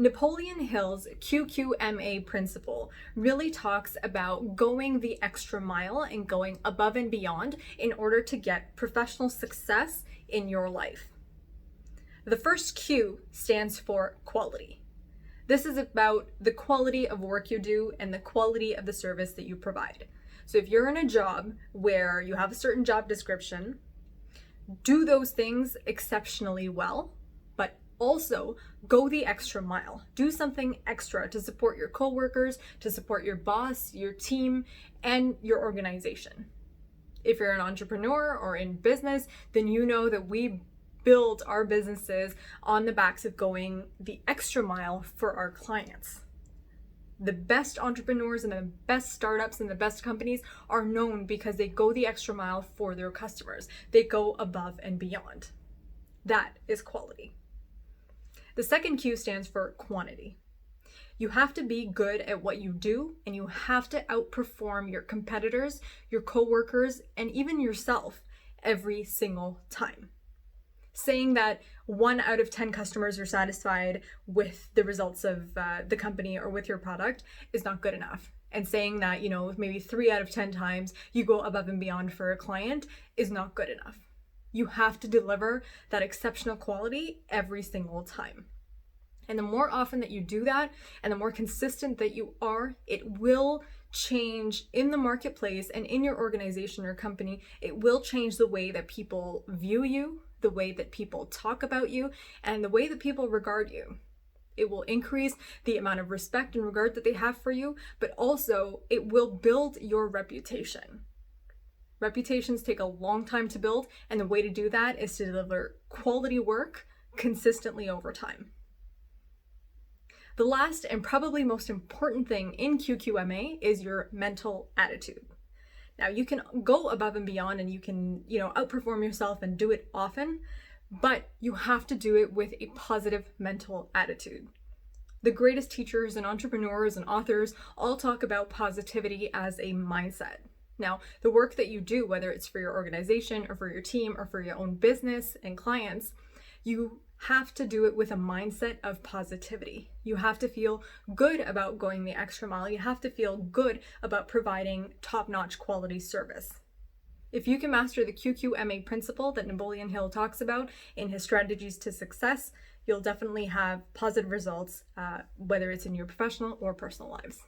Napoleon Hill's QQMA principle really talks about going the extra mile and going above and beyond in order to get professional success in your life. The first Q stands for quality. This is about the quality of work you do and the quality of the service that you provide. So if you're in a job where you have a certain job description, do those things exceptionally well, but also go the extra mile. Do something extra to support your coworkers, to support your boss, your team, and your organization. If you're an entrepreneur or in business, then you know that we build our businesses on the backs of going the extra mile for our clients. The best entrepreneurs and the best startups and the best companies are known because they go the extra mile for their customers. They go above and beyond. That is quality. The second Q stands for quantity. You have to be good at what you do, and you have to outperform your competitors, your coworkers, and even yourself every single time. Saying that 1 out of 10 customers are satisfied with the results of the company or with your product is not good enough. And saying that, maybe 3 out of 10 times you go above and beyond for a client is not good enough. You have to deliver that exceptional quality every single time. And the more often that you do that and the more consistent that you are, it will change in the marketplace and in your organization or company. It will change the way that people view you, the way that people talk about you, and the way that people regard you. It will increase the amount of respect and regard that they have for you, but also it will build your reputation. Reputations take a long time to build, and the way to do that is to deliver quality work consistently over time. The last and probably most important thing in QQMA is your mental attitude. Now, you can go above and beyond and you can, outperform yourself and do it often, but you have to do it with a positive mental attitude. The greatest teachers and entrepreneurs and authors all talk about positivity as a mindset. Now, the work that you do, whether it's for your organization or for your team or for your own business and clients, you have to do it with a mindset of positivity. You have to feel good about going the extra mile. You have to feel good about providing top-notch quality service. If you can master the QQMA principle that Napoleon Hill talks about in his strategies to success, you'll definitely have positive results, whether it's in your professional or personal lives.